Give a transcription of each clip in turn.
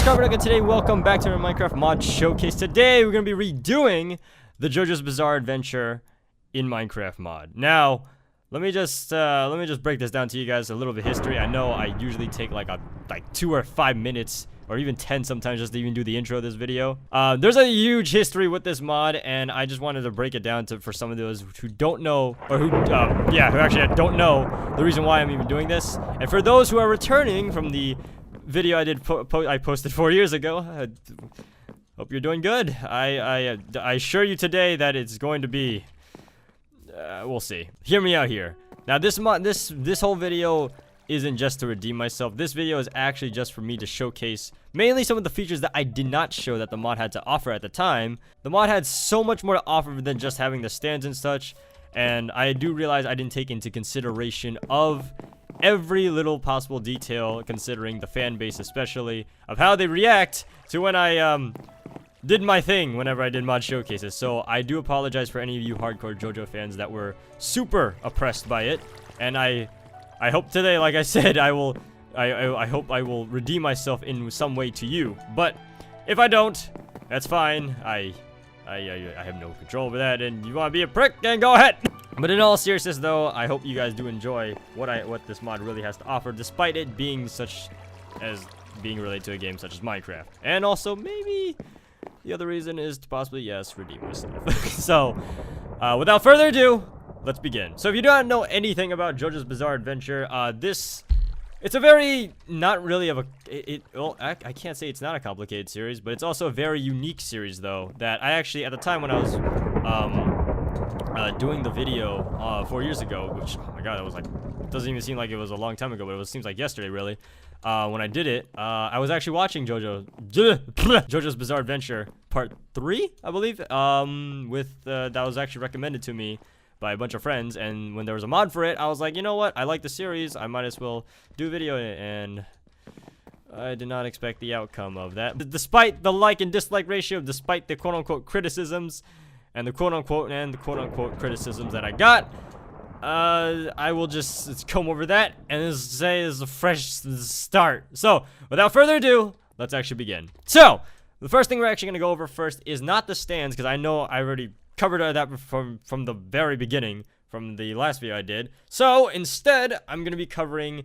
CarbonDuck, and today welcome back to our Minecraft mod showcase. Today we're going to be redoing the JoJo's Bizarre Adventure in Minecraft mod. Now, let me just break this down to you guys, a little bit of history. I know I usually take like 2 or 5 minutes or even 10 sometimes just to even do the intro of this video. There's a huge history with this mod, and I just wanted to break it down for some of those who don't know, or who actually don't know the reason why I'm even doing this. And for those who are returning from the video I posted 4 years ago, hope you're doing good. I assure you today that it's going to be, we'll see. Hear me out here. Now this whole video isn't just to redeem myself. This video is actually just for me to showcase mainly some of the features that I did not show that the mod had to offer at the time. The mod had so much more to offer than just having the stands and such, and I do realize I didn't take into consideration of every little possible detail, considering the fan base especially, of how they react to when I did my thing whenever I did mod showcases. So I do apologize for any of you hardcore JoJo fans that were super oppressed by it, and I hope today, like I said, I hope I will redeem myself in some way to you. But if I don't, that's fine. I have no control over that, and you want to be a prick, then go ahead. But in all seriousness, though, I hope you guys do enjoy what this mod really has to offer, despite it being being related to a game such as Minecraft. And also, maybe the other reason is to possibly, yes, redeem myself. So, without further ado, let's begin. So if you don't know anything about JoJo's Bizarre Adventure, it's a very, not really of a, well, I can't say it's not a complicated series, but it's also a very unique series, though, that I actually, at the time when I was, doing the video, 4 years ago, which, oh my god, it was like, it doesn't even seem like it was a long time ago, but it seems like yesterday, really, when I did it, I was actually watching JoJo's Bizarre Adventure Part 3, I believe, that was actually recommended to me by a bunch of friends, and when there was a mod for it, I was like, you know what, I like the series, I might as well do a video in it, and I did not expect the outcome of that. Despite the like and dislike ratio, despite the quote-unquote criticisms, and the quote-unquote criticisms that I got, I will just comb over that, and say it's a fresh start. So, without further ado, let's actually begin. So, the first thing we're actually going to go over first is not the stands, because I know I already covered that from the very beginning, from the last video I did. So instead, I'm going to be covering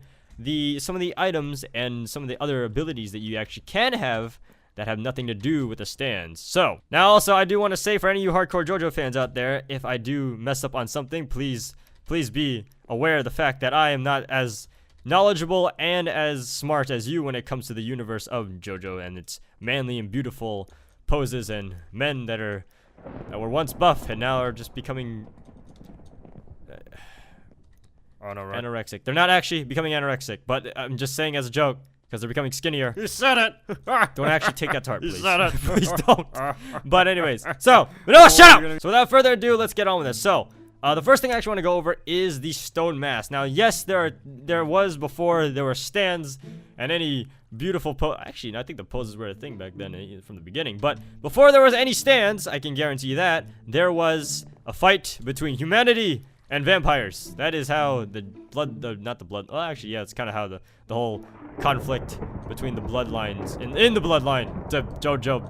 some of the items and some of the other abilities that you actually can have that have nothing to do with the stands. So now also I do want to say, for any of you hardcore JoJo fans out there, if I do mess up on something, please be aware of the fact that I am not as knowledgeable and as smart as you when it comes to the universe of JoJo and its manly and beautiful poses and men that were once buff and now are just becoming anorexic. They're not actually becoming anorexic, but I'm just saying as a joke, because they're becoming skinnier. You said it! Don't actually take that to heart, please. You said it! Please don't. But anyways, so, no, shut up! So without further ado, let's get on with this. So, the first thing I actually want to go over is the stone mask. Now, yes, there was before there were stands and any beautiful actually, I think the poses were a thing back then from the beginning. But before there was any stands, I can guarantee you that there was a fight between humanity and vampires. That is how well, actually, yeah, it's kind of how the whole conflict between the bloodlines in the bloodline to JoJo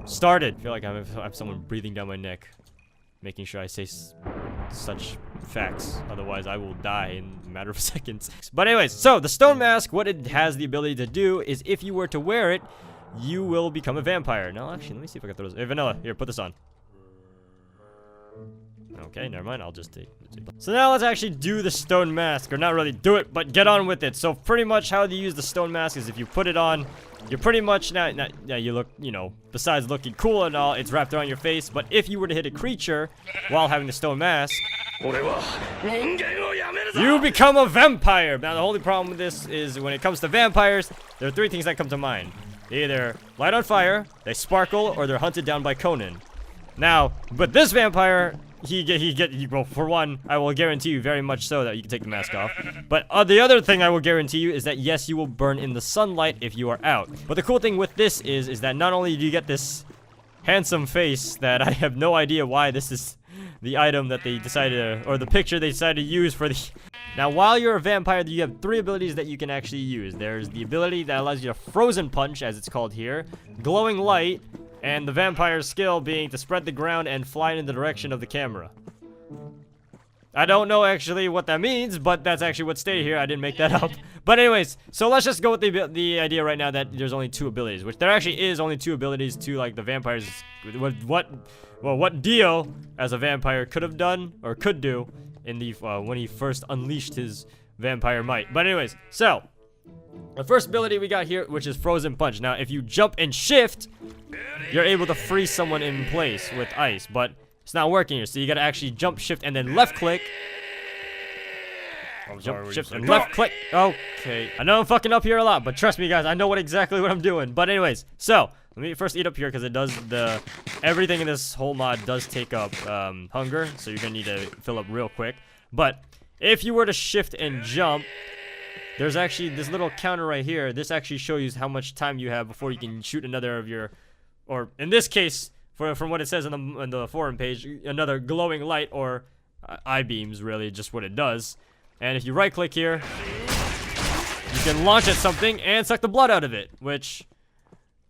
started. I feel like I have someone breathing down my neck, making sure I say such facts, otherwise I will die in a matter of seconds. But anyways, so the stone mask, what it has the ability to do is if you were to wear it, you will become a vampire. Now actually, let me see if I can throw this. Hey, Vanilla, here, put this on. Okay, never mind, I'll just take. So now let's actually do the stone mask, or not really do it, but get on with it. So pretty much how you use the stone mask is if you put it on, you're pretty much, now you look, you know, besides looking cool and all, it's wrapped around your face. But if you were to hit a creature while having the stone mask, you become a vampire. Now the only problem with this is when it comes to vampires, there are 3 things that come to mind. They either light on fire, they sparkle, or they're hunted down by Conan. Now, but this vampire, well, for one, I will guarantee you very much so that you can take the mask off. But the other thing I will guarantee you is that yes, you will burn in the sunlight if you are out. But the cool thing with this is that not only do you get this handsome face that I have no idea why this is the item that they decided to, or the picture they decided to use for Now, while you're a vampire, you have 3 abilities that you can actually use. There's the ability that allows you to frozen punch, as it's called here, glowing light, and the vampire's skill being to spread the ground and fly in the direction of the camera. I don't know actually what that means, but that's actually what's stated here. I didn't make that up. But anyways, so let's just go with the idea right now that there's only 2 abilities, which there actually is only 2 abilities to like the vampires. What Dio as a vampire could have done or could do in the when he first unleashed his vampire might. But anyways, so the first ability we got here, which is frozen punch. Now, if you jump and shift, you're able to freeze someone in place with ice, but it's not working here, so you gotta actually jump, shift, and then left click. Jump, shift, and left click. Okay. I know I'm fucking up here a lot, but trust me, guys, I know exactly what I'm doing. But anyways, so let me first eat up here because it does everything in this whole mod does take up hunger, so you're gonna need to fill up real quick. But if you were to shift and jump, there's actually this little counter right here. This actually shows you how much time you have before you can shoot another of your, or in this case, from what it says on the forum page, another glowing light or I-beams, really, just what it does. And if you right click here, you can launch at something and suck the blood out of it, which,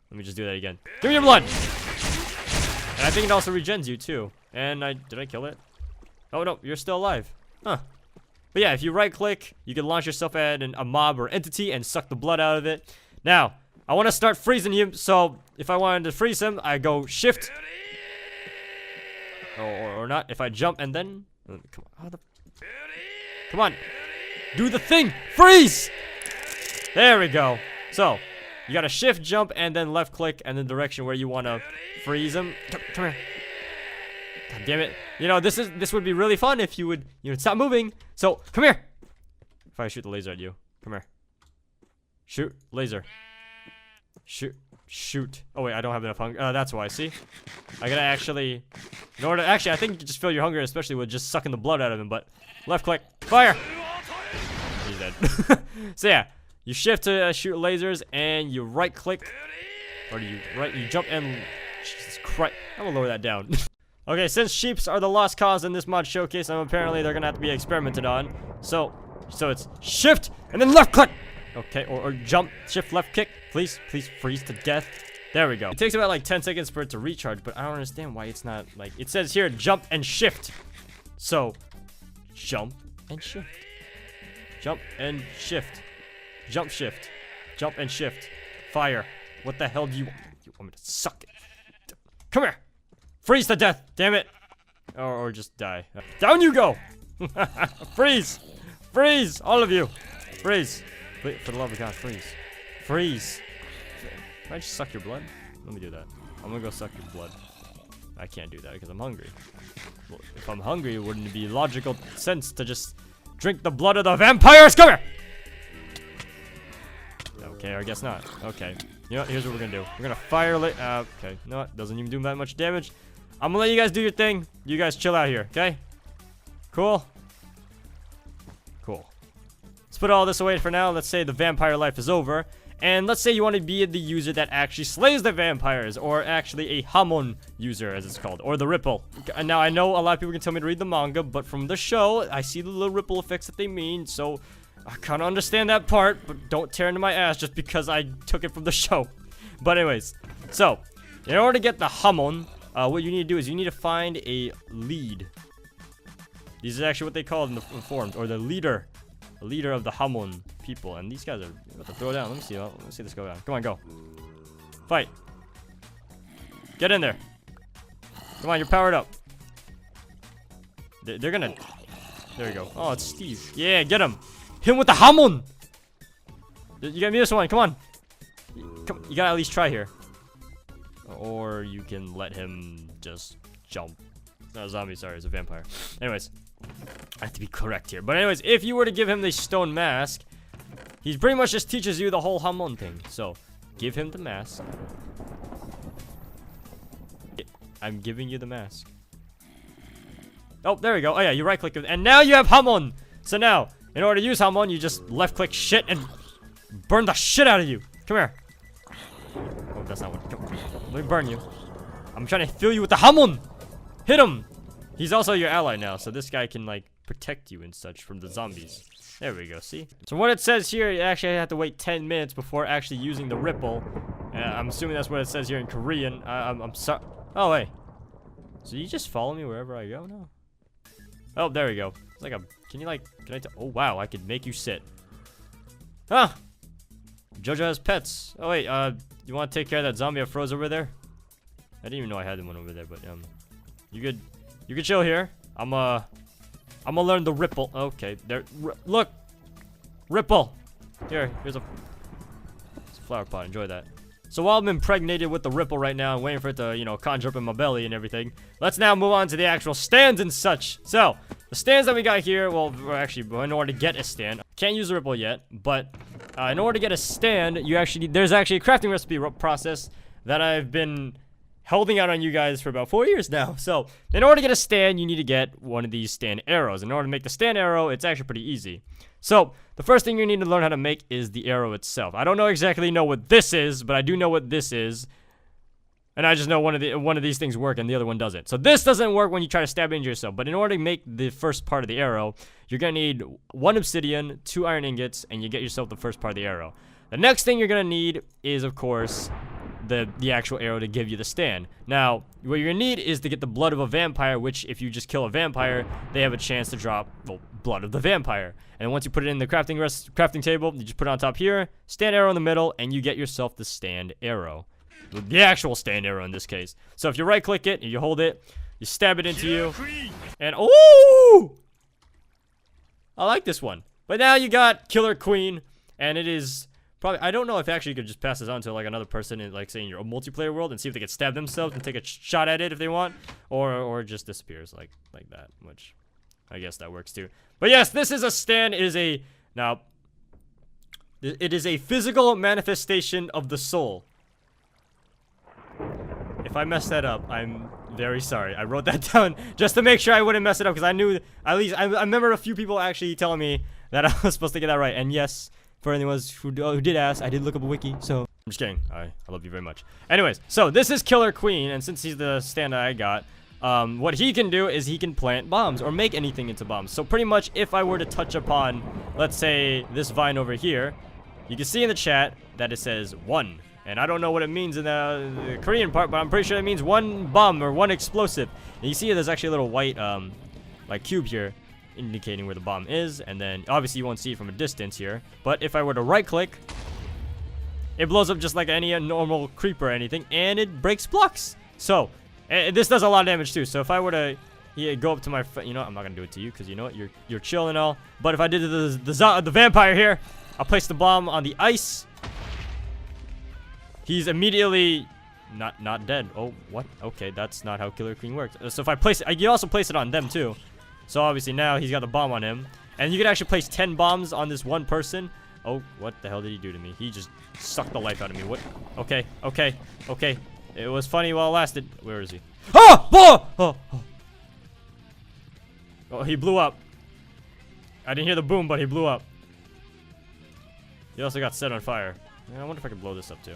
let me just do that again. Give me your blood! And I think it also regens you too. And did I kill it? Oh no, you're still alive. Huh. But yeah, if you right click, you can launch yourself at a mob or entity and suck the blood out of it. Now, I want to start freezing him, so if I wanted to freeze him, I go shift. Or not, if I jump and then, come on, come on, do the thing, freeze! There we go. So, you gotta shift, jump, and then left click, and the direction where you want to freeze him. Come here. God damn it. You know, this would be really fun if you would, stop moving. So, come here. If I shoot the laser at you, come here. Shoot, laser. Shoot. Oh wait, I don't have enough hunger. That's why. See, I gotta actually, I think you can just feel your hunger, especially with just sucking the blood out of him. But left click, fire. He's dead. So yeah, you shift to shoot lasers, and you right click, or you jump and. Jesus Christ, I'm gonna lower that down. Okay, since sheeps are the lost cause in this mod showcase, and apparently they're gonna have to be experimented on. So it's shift and then left click. Okay, or jump, shift, left kick. Please freeze to death. There we go. It takes about like 10 seconds for it to recharge, but I don't understand why it's not like, it says here jump and shift. So, jump and shift. Jump and shift. Jump, shift. Jump and shift. Fire. What the hell do you want? You want me to suck it? Come here. Freeze to death. Damn it. Or just die. Down you go. Freeze. Freeze. All of you. Freeze. Wait, for the love of God, freeze. Freeze. Can I just suck your blood? Let me do that. I'm gonna go suck your blood. I can't do that because I'm hungry. Well, if I'm hungry, wouldn't it be logical sense to just drink the blood of the vampires? Come here! Okay, I guess not. Okay. You know what? Here's what we're gonna do. We're gonna fire okay. You know what? Doesn't even do that much damage. I'm gonna let you guys do your thing. You guys chill out here, okay? Cool? Cool. Let's put all this away for now. Let's say the vampire life is over. And let's say you want to be the user that actually slays the vampires. Or actually a Hamon user, as it's called. Or the Ripple. And now, I know a lot of people can tell me to read the manga. But from the show, I see the little ripple effects that they mean. So, I kind of understand that part. But don't tear into my ass just because I took it from the show. But anyways. So, in order to get the Hamon, what you need to do is you need to find a lead. These are actually what they call it in the forums. Or the leader. The leader of the Hamon people. And these guys are about to throw down. Let me see this go down. Come on, go. Fight. Get in there. Come on, you're powered up. They're gonna... There you go. Oh, it's Steve. Yeah, get him. Hit him with the Hamon. You got me this one. Come on. You gotta at least try here. Or you can let him just jump. Not a zombie, sorry. It's a vampire. Anyways. I have to be correct here. But anyways, if you were to give him the stone mask, he pretty much just teaches you the whole Hamon thing. So, give him the mask. I'm giving you the mask. Oh, there we go. Oh yeah, you right click it. And now you have Hamon. So now, in order to use Hamon, you just left click shit and burn the shit out of you. Come here. Oh, that's not what. Come on. Let me burn you. I'm trying to fill you with the Hamon. Hit him. He's also your ally now, so this guy can, like, protect you and such from the zombies. There we go, see? So what it says here, you actually have to wait 10 minutes before actually using the ripple. I'm assuming that's what it says here in Korean. I'm sorry. Oh, wait. So you just follow me wherever I go now? Oh, there we go. It's like a, can I oh, wow, I could make you sit. Ah! Jojo has pets. Oh, wait, you want to take care of that zombie I froze over there? I didn't even know I had one over there, but, you could chill here. I'm gonna learn the ripple. Okay, there, look! Ripple! Here's a flower pot, enjoy that. So while I'm impregnated with the ripple right now and waiting for it to, you know, conjure up in my belly and everything, let's now move on to the actual stands and such. So, the stands that we got here, well, actually, in order to get a stand, can't use the ripple yet, but in order to get a stand, there's actually a crafting recipe process that I've been holding out on you guys for about 4 years now. So, in order to get a stand, you need to get one of these stand arrows. In order to make the stand arrow, it's actually pretty easy. So, the first thing you need to learn how to make is the arrow itself. I don't exactly know what this is, but I do know what this is. And I just know one of these things work and the other one doesn't. So this doesn't work when you try to stab into yourself. But in order to make the first part of the arrow, you're going to need 1 obsidian, 2 iron ingots, and you get yourself the first part of the arrow. The next thing you're going to need is, of course, the actual arrow to give you the stand. Now, what you're going to need is to get the blood of a vampire, which if you just kill a vampire, they have a chance to drop, well, blood of the vampire. And once you put it in the crafting table, you just put it on top here, stand arrow in the middle, and you get yourself the stand arrow. The actual stand arrow in this case. So if you right click it, and you hold it, you stab it into you, and oh! I like this one. But now you got Killer Queen, and it is probably, I don't know if actually you could just pass this on to like another person in, like, say, in your multiplayer world and see if they could stab themselves and take a shot at it if they want, or it just disappears like that, which I guess that works too. But yes, this is a stand. It is a physical manifestation of the soul. If I mess that up, I'm very sorry. I wrote that down just to make sure I wouldn't mess it up, because I knew, at least, I remember a few people actually telling me that I was supposed to get that right. And yes, for anyone who did ask, I did look up a wiki, so. I'm just kidding. I love you very much. Anyways, so this is Killer Queen, and since he's the stand I got, what he can do is he can plant bombs or make anything into bombs. So pretty much if I were to touch upon, let's say, this vine over here, you can see in the chat that it says 1. And I don't know what it means in the Korean part, but I'm pretty sure it means 1 bomb or 1 explosive. And you see there's actually a little white, like, cube here indicating where the bomb is. And then, obviously, you won't see it from a distance here. But if I were to right-click, it blows up just like any normal creeper or anything. And it breaks blocks. So, this does a lot of damage, too. So if I were to go up to my... You know, I'm not going to do it to you, because you know what? You're chill and all. But if I did the vampire here, I'll place the bomb on the ice. He's immediately not dead. Oh, what? Okay, that's not how Killer Queen works. So if I place it, you can also place it on them too. So obviously now he's got the bomb on him. And you can actually place 10 bombs on this one person. Oh, what the hell did he do to me? He just sucked the life out of me. What? Okay. It was funny while it lasted. Where is he? Oh, he blew up. I didn't hear the boom, but he blew up. He also got set on fire. Yeah, I wonder if I can blow this up too.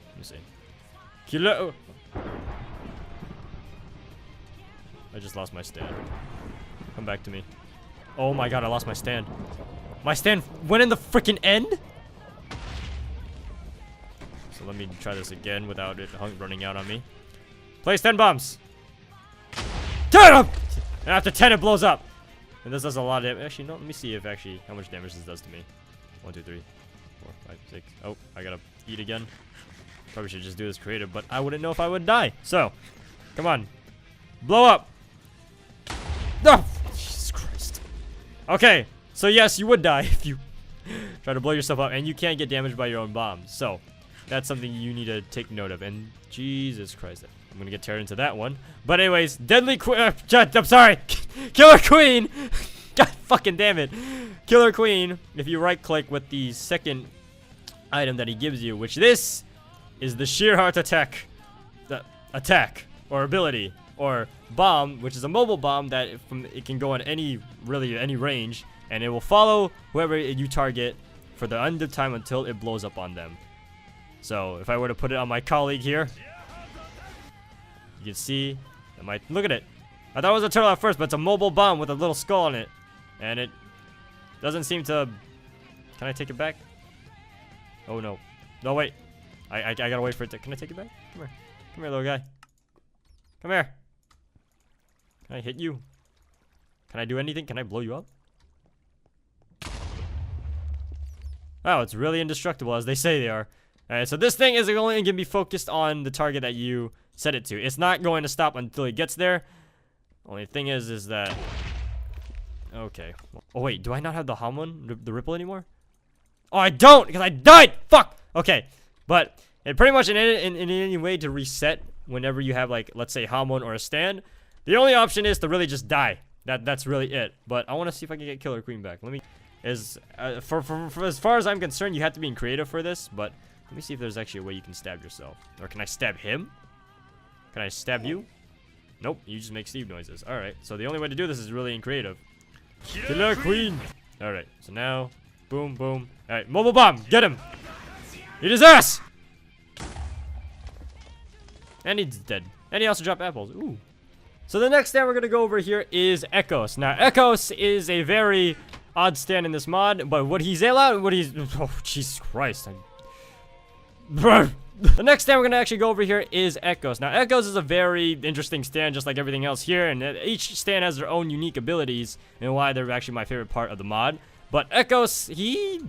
Let me see. Killer. I just lost my stand. Come back to me. Oh my god, I lost my stand. My stand went in the freaking end? So let me try this again without it running out on me. Place 10 bombs. 10 up! And after 10 it blows up. And this does a lot of damage. Actually, no, let me see if actually how much damage this does to me. 1, 2, 3, 4, 5, 6. Oh, I gotta eat again. Probably should just do this creative, but I wouldn't know if I would die. So, come on. Blow up. Oh, Jesus Christ. Okay, so yes, you would die if you try to blow yourself up, and you can't get damaged by your own bombs. So, that's something you need to take note of. And Jesus Christ, I'm gonna get teared into that one. But anyways, Deadly Queen. I'm sorry, Killer Queen. God fucking damn it, Killer Queen. If you right-click with the second item that he gives you, which this is the Sheer Heart Attack, the attack or ability or bomb, which is a mobile bomb that it can go on any range, and it will follow whoever you target for the end of time until it blows up on them. So if I were to put it on my colleague here, you can see look at it. I thought it was a turtle at first, but it's a mobile bomb with a little skull on it. And it doesn't seem to... Can I take it back? Oh, no. No, wait. I gotta wait for it to... Can I take it back? Come here. Come here, little guy. Come here. Can I hit you? Can I do anything? Can I blow you up? Wow, it's really indestructible, as they say they are. Alright, so this thing is only going to be focused on the target that you set it to. It's not going to stop until it gets there. Only thing is that... Okay. Oh, wait. Do I not have the Hamon, the Ripple anymore? Oh, I don't! Because I died! Fuck! Okay. But it pretty much in any way to reset whenever you have, like, let's say Hamon or a stand, the only option is to really just die. That's really it. But I want to see if I can get Killer Queen back. Let me... For as far as I'm concerned, you have to be in creative for this, but... Let me see if there's actually a way you can stab yourself. Or can I stab him? Can I stab you? Nope, you just make Steve noises. Alright, so the only way to do this is really in creative. Killer Queen! Alright, so now, boom, boom. Alright, mobile bomb, get him! Eat his ass! And he's dead. And he also dropped apples. Ooh. So the next stand we're gonna go over here is Echoes. Now, Echoes is a very odd stand in this mod, but what he's allowed, oh, Jesus Christ. The next stand we're going to actually go over here is Echoes. Now, Echoes is a very interesting stand, just like everything else here, and each stand has their own unique abilities, and why they're actually my favorite part of the mod. But Echoes, it's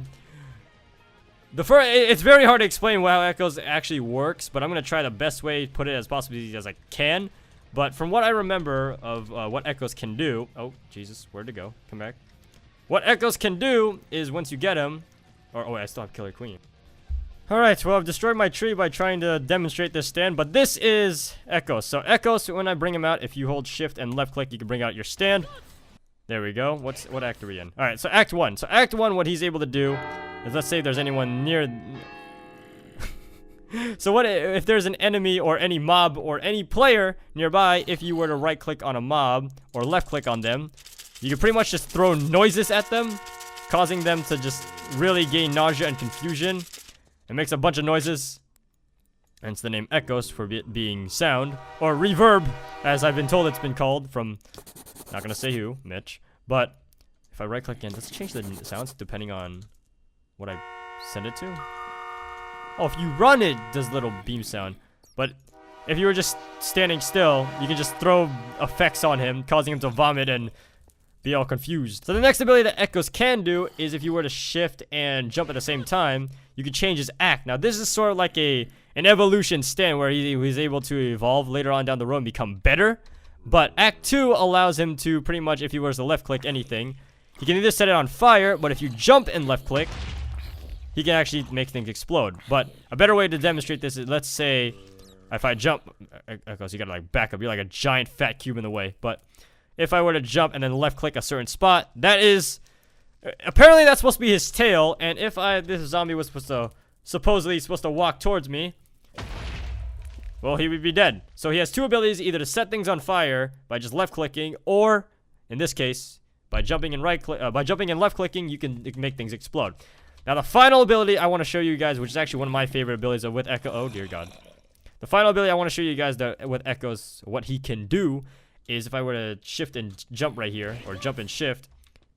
very hard to explain how Echoes actually works, but I'm going to try the best way to put it as possibly as I can. But from what I remember of what Echoes can do... Oh, Jesus, where'd it go? Come back. What Echoes can do is once you get him... Oh, wait, I still have Killer Queen. Alright, well, I've destroyed my tree by trying to demonstrate this stand, but this is Echoes. So Echoes, when I bring him out, if you hold shift and left click, you can bring out your stand. There we go. What act are we in? Alright, so Act 1. So Act 1, what he's able to do is, let's say there's anyone near... So what if there's an enemy or any mob or any player nearby, if you were to right click on a mob or left click on them, you can pretty much just throw noises at them, causing them to just really gain nausea and confusion. It makes a bunch of noises, hence the name Echoes for it being sound, or reverb, as I've been told it's been called from, not gonna say who, Mitch, but if I right click in, does it change the sounds depending on what I send it to? Oh, if you run it does little beam sound, but if you were just standing still, you can just throw effects on him, causing him to vomit and be all confused. So the next ability that Echoes can do is if you were to shift and jump at the same time, you could change his act. Now this is sort of like an evolution stand where he's able to evolve later on down the road and become better. But Act 2 allows him to pretty much, if he was to left click anything, he can either set it on fire, but if you jump and left click, he can actually make things explode. But a better way to demonstrate this is, let's say, if I jump, Echoes, you gotta like back up, you're like a giant fat cube in the way, but if I were to jump and then left click a certain spot, that is, apparently that's supposed to be his tail, and if this zombie was supposedly supposed to walk towards me, well, he would be dead. So he has two abilities, either to set things on fire by just left clicking, or in this case, by jumping and left clicking, you can make things explode. Now the final ability I want to show you guys, which is actually one of my favorite abilities with Echo, oh dear God. The final ability I want to show you guys with Echoes, what he can do, is if I were to shift and jump right here, or jump and shift,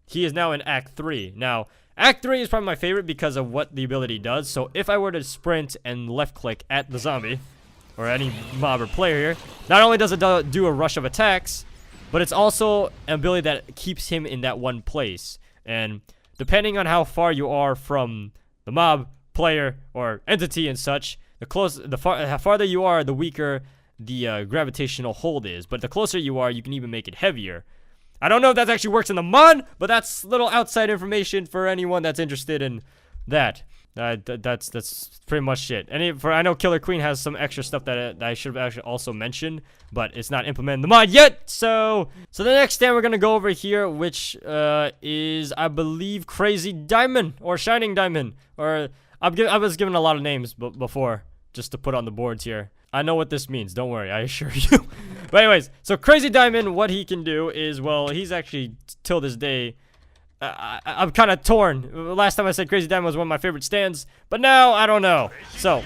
he is now in Act 3. Now, Act 3 is probably my favorite because of what the ability does. So if I were to sprint and left click at the zombie, or any mob or player here, not only does it do a rush of attacks, but it's also an ability that keeps him in that one place. And depending on how far you are from the mob, player, or entity and such, how farther you are, the weaker the gravitational hold is. But the closer you are, you can even make it heavier. I don't know if that actually works in the mod, but that's little outside information for anyone that's interested in that. That's pretty much it. I know Killer Queen has some extra stuff that I should have actually also mentioned, but it's not implemented in the mod yet. So the next stand we're gonna go over here, which is, I believe, Crazy Diamond or Shining Diamond, or I was given a lot of names before just to put on the boards here. I know what this means, don't worry, I assure you. But anyways, so Crazy Diamond, what he can do is, well, he's actually, till this day, I'm kind of torn. Last time I said Crazy Diamond was one of my favorite stands, but now, I don't know. So,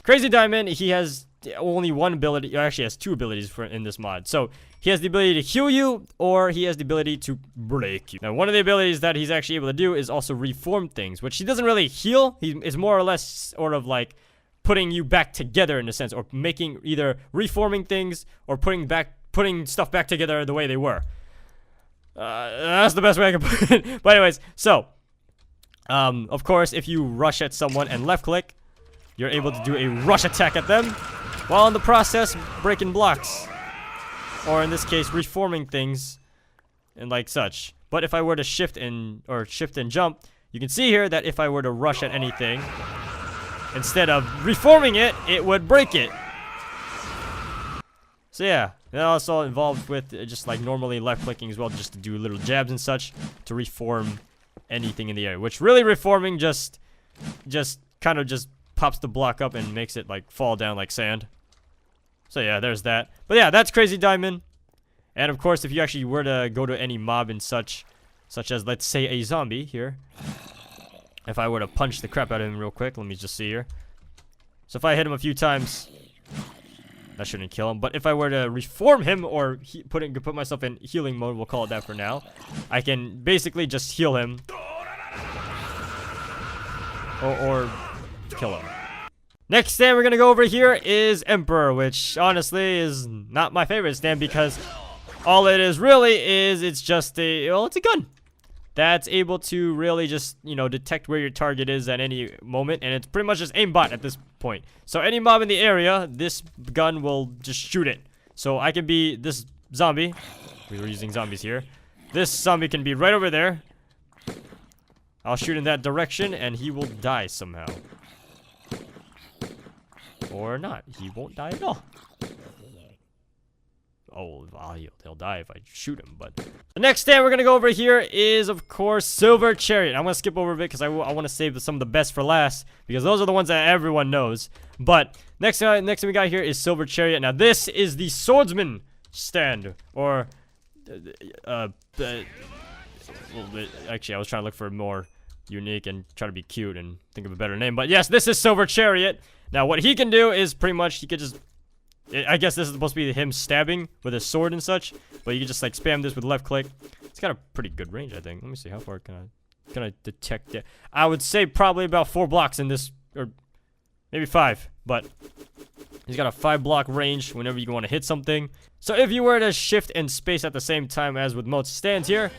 Crazy Diamond, he has only one ability. He actually has 2 abilities in this mod. So he has the ability to heal you, or he has the ability to break you. Now, one of the abilities that he's actually able to do is also reform things, which he doesn't really heal. He is more or less sort of like putting you back together in a sense, or making either reforming things or putting stuff back together the way they were. That's the best way I can put it. But anyways, so of course, if you rush at someone and left click, you're able to do a rush attack at them, while in the process breaking blocks, or in this case reforming things and like such. But if I were to shift and jump, you can see here that if I were to rush at anything, instead of reforming it, it would break it. So yeah, that also involved with just like normally left clicking as well, just to do little jabs and such to reform anything in the area. Which really reforming just kind of just pops the block up and makes it like fall down like sand. So yeah, there's that. But yeah, that's Crazy Diamond. And of course, if you actually were to go to any mob and such as let's say a zombie here, if I were to punch the crap out of him real quick, let me just see here. So if I hit him a few times, that shouldn't kill him. But if I were to reform him or put myself in healing mode, we'll call it that for now, I can basically just heal him or kill him. Next stand we're gonna go over here is Emperor, which honestly is not my favorite stand because all it is really is it's just it's a gun that's able to really just, you know, detect where your target is at any moment, and it's pretty much just aimbot at this point. So any mob in the area, this gun will just shoot it. So I can be this zombie. We were using zombies here. This zombie can be right over there. I'll shoot in that direction, and he will die somehow. Or not. He won't die at all. Oh, he'll die if I shoot him, but... The next stand we're going to go over here is, of course, Silver Chariot. I'm going to skip over a bit because I want to save some of the best for last, because those are the ones that everyone knows. But next thing we got here is Silver Chariot. Now, this is the Swordsman stand, or... actually, I was trying to look for more unique and try to be cute and think of a better name. But yes, this is Silver Chariot. Now, what he can do is pretty much, he could just... I guess this is supposed to be him stabbing with his sword and such, but you can just like spam this with left click. It's got a pretty good range, I think. Let me see, how far can I detect it? I would say probably about 4 blocks in this, or maybe 5, but he's got a 5-block range whenever you want to hit something. So if you were to shift and space at the same time as with most stands here,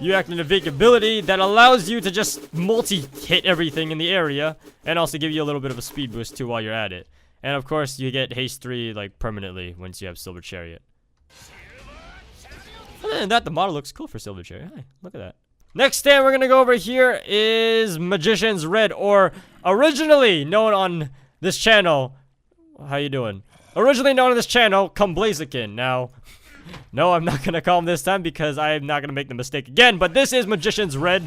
you activate an ability that allows you to just multi-hit everything in the area, and also give you a little bit of a speed boost too while you're at it. And of course, you get haste 3 like permanently once you have Silver Chariot. Other than that, the model looks cool for Silver Chariot. Hey, look at that. Next stand we're gonna go over here is Magician's Red, or originally known on this channel. How you doing? Originally known on this channel, Come Blaziken. Now, no, I'm not gonna call him this time because I'm not gonna make the mistake again. But this is Magician's Red,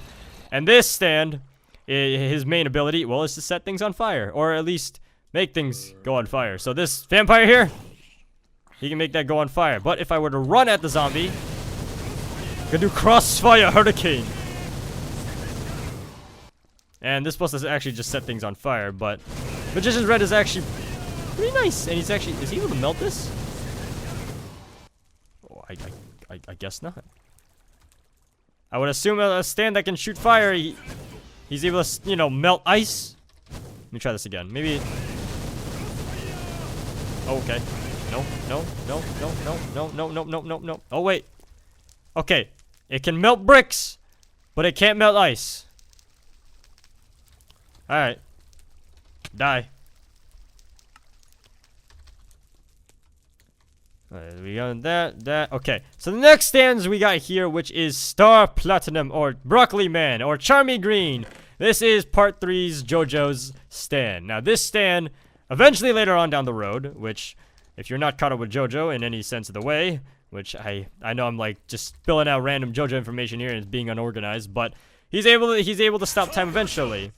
and this stand, his main ability, well, is to set things on fire, or at least make things go on fire. So this vampire here, he can make that go on fire. But if I were to run at the zombie, I can do Crossfire Hurricane. And this is supposed to actually just set things on fire, but Magician's Red is actually pretty nice. And is he able to melt this? Oh, I guess not. I would assume a stand that can shoot fire, he's able to, you know, melt ice. Let me try this again. Maybe... Oh, okay. No. Oh, wait. Okay. It can melt bricks, but it can't melt ice. Alright. Die. Alright, we got that. Okay. So the next stands we got here, which is Star Platinum, or Broccoli Man, or Charmy Green. This is part 3's Jojo's stand. Now, this stand... eventually later on down the road, which, if you're not caught up with Jojo in any sense of the way, which I know I'm like just spilling out random Jojo information here and it's being unorganized, but he's able to stop time eventually.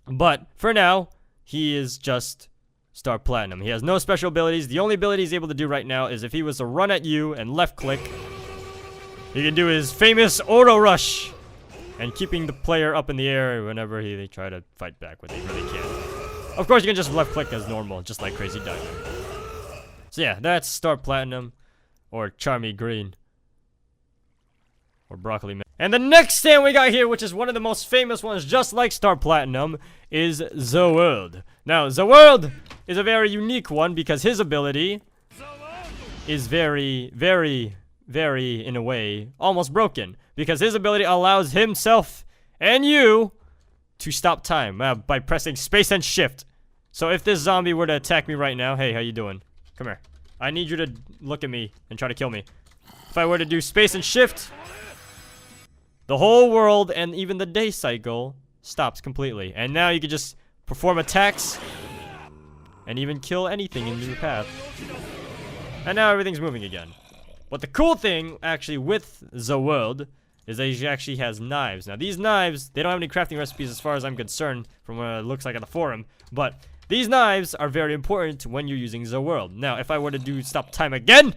But for now, he is just Star Platinum. He has no special abilities. The only ability he's able to do right now is if he was to run at you and left click, he can do his famous Auto Rush, and keeping the player up in the air whenever they try to fight back, what they really can't. Of course, you can just left click as normal, just like Crazy Diamond. So yeah, that's Star Platinum, or Charmy Green, or Broccoli Man. And the next stand we got here, which is one of the most famous ones, just like Star Platinum, is The World. Now, The World is a very unique one because his ability is very, in a way, almost broken. Because his ability allows himself and you to stop time by pressing space and shift. So if this zombie were to attack me right now, hey, how you doing? Come here. I need you to look at me and try to kill me. If I were to do space and shift, the whole world and even the day cycle stops completely. And now you can just perform attacks and even kill anything in your path. And now everything's moving again. But the cool thing, actually, with The World is that he actually has knives. Now, these knives, they don't have any crafting recipes as far as I'm concerned, from what it looks like on the forum. But these knives are very important when you're using The World. Now, if I were to do stop time again,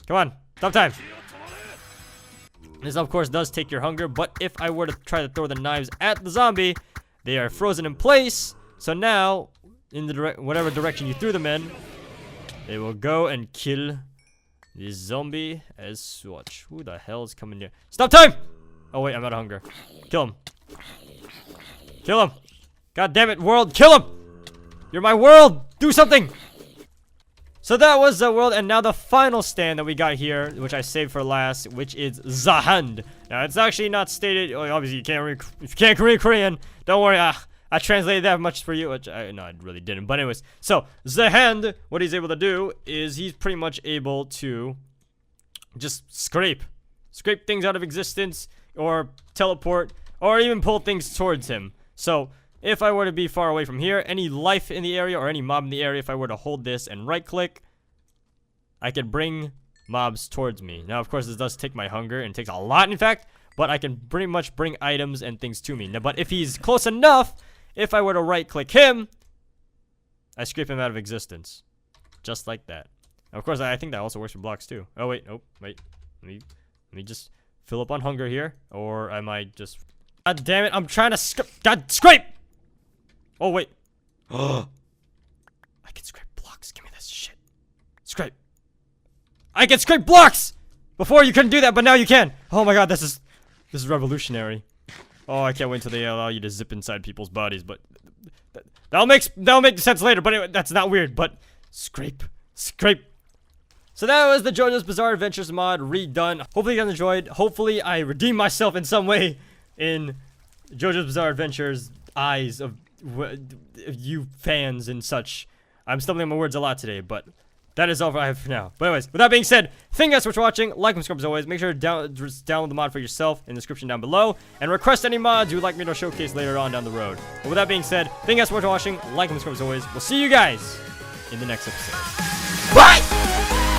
come on, stop time. This, of course, does take your hunger, but if I were to try to throw the knives at the zombie, they are frozen in place. So now, in the whatever direction you threw them in, they will go and kill this zombie as such. Who the hell is coming here? Stop time! Oh, wait, I'm out of hunger. Kill him. Kill him. God damn it, world, kill him! You're my world! Do something! So that was The World, and now the final stand that we got here, which I saved for last, which is The Hand. Now, it's actually not stated. Obviously, you can't read Korean. Don't worry, I translated that much for you, which I really didn't. But anyways, so The Hand, what he's able to do is he's pretty much able to just scrape things out of existence, or teleport, or even pull things towards him. So if I were to be far away from here, any life in the area or any mob in the area, if I were to hold this and right click, I could bring mobs towards me. Now, of course, this does take my hunger, and it takes a lot, in fact, but I can pretty much bring items and things to me. Now, but if he's close enough, if I were to right click him, I scrape him out of existence. Just like that. Now, of course, I think that also works for blocks too. Oh, wait, oh, wait. Let me just fill up on hunger here, or I might just... God damn it, I'm trying to scrape! Oh, wait. I can scrape blocks. Give me this shit. Scrape. I can scrape blocks! Before you couldn't do that, but now you can. Oh my god, this is revolutionary. Oh, I can't wait until they allow you to zip inside people's bodies, but that'll make sense later, but anyway, that's not weird, but scrape. So that was the JoJo's Bizarre Adventures mod redone. Hopefully you guys enjoyed. Hopefully I redeemed myself in some way in JoJo's Bizarre Adventures eyes of you fans and such. I'm stumbling on my words a lot today, but that is all I have for now. But anyways, with that being said, thank you guys so much for watching. Like and subscribe as always. Make sure to download the mod for yourself in the description down below. And request any mods you would like me to showcase later on down the road. But with that being said, thank you guys so much for watching. Like and subscribe as always. We'll see you guys in the next episode. Bye!